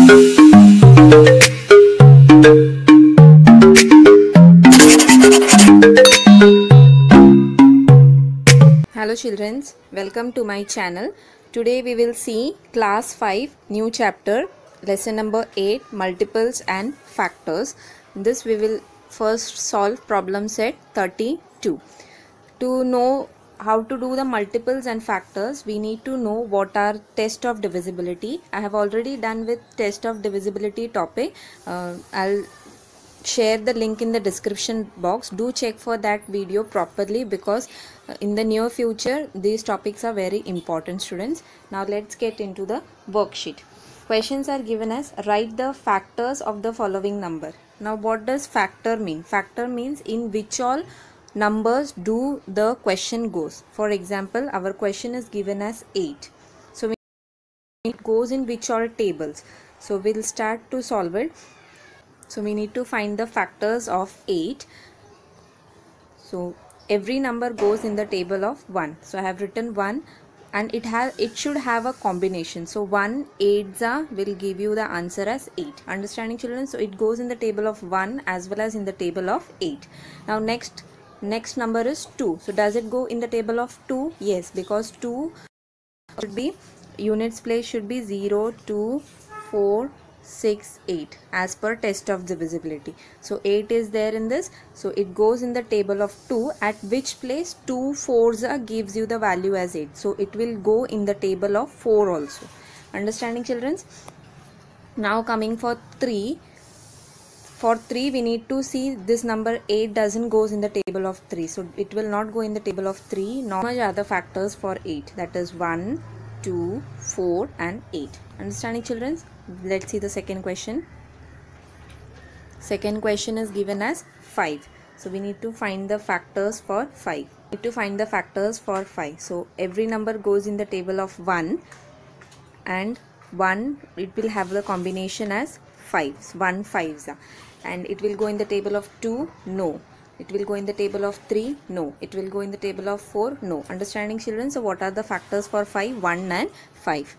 Hello children, welcome to my channel. Today we will see class 5 new chapter, lesson number 8, multiples and factors. In this we will first solve problem set 32. To know how to do the multiples and factors, we need to know what are test of divisibility. I have already done with test of divisibility topic. I'll share the link in the description box. Do check for that video properly, because in the near future these topics are very important, students. Now let's get into the worksheet. Questions are given as write the factors of the following number. Now what does factor mean? Factor means in which all numbers do the question goes. For example, our question is given as 8, so it goes in which all tables. So we'll start to solve it. So we need to find the factors of 8. So every number goes in the table of 1. So I have written 1, and it should have a combination. So 1 8s will give you the answer as 8. Understanding, children? So it goes in the table of 1 as well as in the table of 8. Now next number is 2. So does it go in the table of 2? Yes, because 2 should be units place should be 0, 2, 4, 6, 8 as per test of divisibility. So 8 is there in this, so it goes in the table of 2, at which place 2 4s gives you the value as 8. So it will go in the table of 4 also. Understanding, children? Now coming for 3. For 3 we need to see this number 8 doesn't goes in the table of 3, so it will not go in the table of 3. How much are the factors for 8? That is 1, 2, 4 and 8. Understanding, children? Let's see the second question. Second question is given as 5. So we need to find the factors for 5. So every number goes in the table of 1, and 1 it will have the combination as 5. 1 5s. And it will go in the table of 2. No. It will go in the table of 3. No. It will go in the table of 4. No. Understanding, children? So what are the factors for 5? 1 and 5.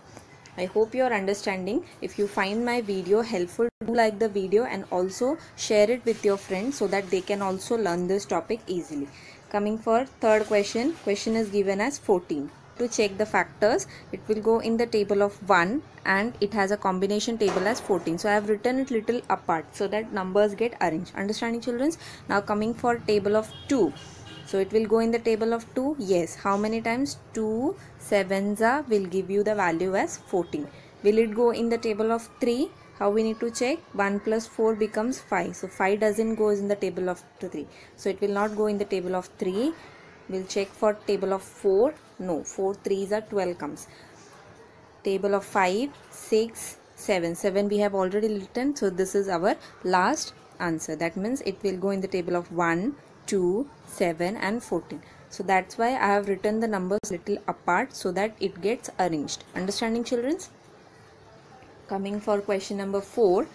I hope you are understanding. If you find my video helpful, do like the video and also share it with your friends so that they can also learn this topic easily. Coming for third question. Question is given as 14. To check the factors, it will go in the table of 1 and it has a combination table as 14. So I have written it little apart so that numbers get arranged. Understanding, children? Now coming for table of 2. So it will go in the table of 2. Yes. How many times? 2 7s will give you the value as 14. Will it go in the table of 3? How we need to check? 1 plus 4 becomes 5. So 5 doesn't go in the table of 3. So it will not go in the table of 3. We'll check for table of 4. No. 4 3s are 12 comes. Table of 5, 6, 7. 7 we have already written. So this is our last answer. That means it will go in the table of 1, 2, 7 and 14. So that's why I have written the numbers little apart so that it gets arranged. Understanding, children? Coming for question number 4.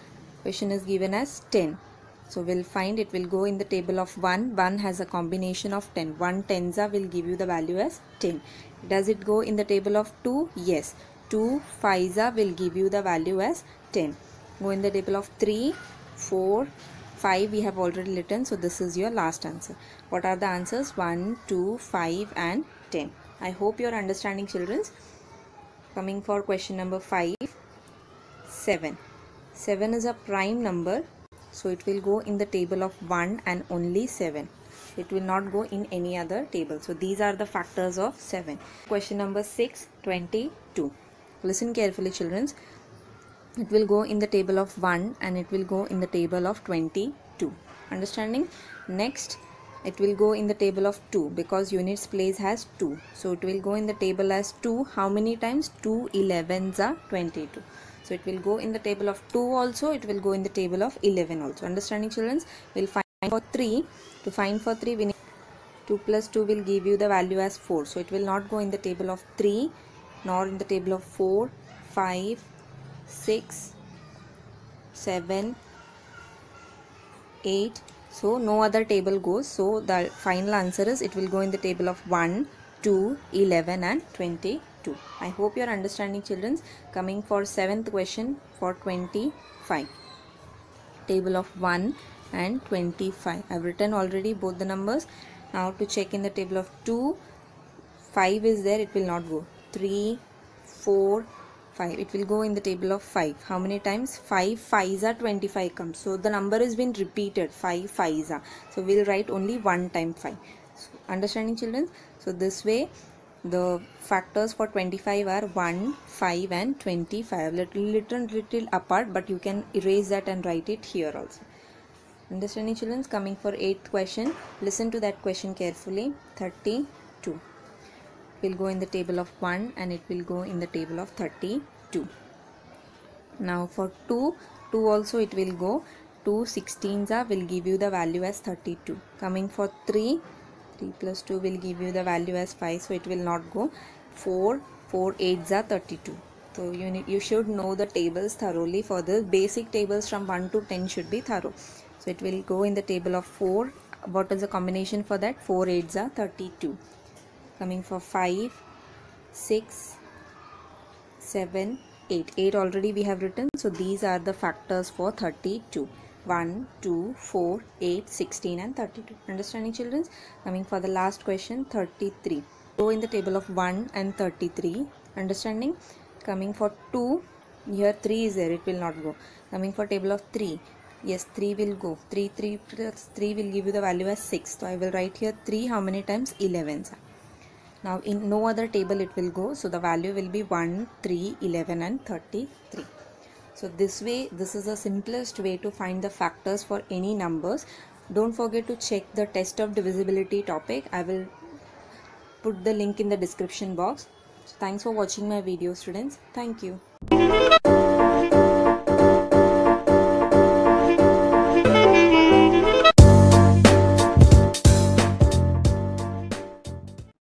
Question is given as 10. So we'll find it will go in the table of 1. 1 has a combination of 10. 1 10s will give you the value as 10. Does it go in the table of 2? Yes. 2 5s will give you the value as 10. Go in the table of 3, 4, 5 we have already written. So this is your last answer. What are the answers? 1, 2, 5 and 10. I hope you are understanding, children. Coming for question number 5. 7. 7 is a prime number. So it will go in the table of 1 and only 7. It will not go in any other table. So these are the factors of 7. Question number 6. 22. Listen carefully, children. It will go in the table of 1 and it will go in the table of 22. Understanding? Next, it will go in the table of 2 because units place has 2. So it will go in the table as 2. How many times? 2 11s are 22. So it will go in the table of 2 also. It will go in the table of 11 also. Understanding, children? We'll find for 3. To find for 3, we need 2 plus 2 will give you the value as 4. So it will not go in the table of 3 nor in the table of 4, 5, 6, 7, 8. So no other table goes. So the final answer is it will go in the table of 1, 2, 11 and 22. I hope you are understanding, children. Coming for 7th question. for 25. Table of 1 and 25. I have written already both the numbers. Now to check in the table of 2, 5 is there, it will not go. 3, 4, 5. It will go in the table of 5. How many times? 5 5s are 25 comes. So the number has been repeated. 5 5s are. So we will write only one time 5. So, understanding children? So this way the factors for 25 are 1, 5 and 25. Little apart, but you can erase that and write it here also. Understanding children? Coming for 8th question. Listen to that question carefully. 32. Will go in the table of 1 and it will go in the table of 32. Now for 2 also it will go. 2 16s will give you the value as 32. Coming for 3 plus 2 will give you the value as 5, so it will not go. 4 8s are 32. So you should know the tables thoroughly. For the basic tables from 1 to 10 should be thorough. So it will go in the table of 4. What is the combination for that? 4 8s are 32. Coming for 5, 6, 7, 8. 8 already we have written. So these are the factors for 32. 1, 2, 4, 8, 16 and 32. Understanding children? Coming for the last question, 33. Go in the table of 1 and 33. Understanding? Coming for 2, here 3 is there, it will not go. Coming for table of 3, yes, 3 will go. 3 plus 3 will give you the value as 6. So I will write here 3 how many times? 11. Now in no other table it will go. So the value will be 1, 3, 11 and 33. So this way, this is the simplest way to find the factors for any numbers. Don't forget to check the test of divisibility topic. I will put the link in the description box. So thanks for watching my video, students. Thank you.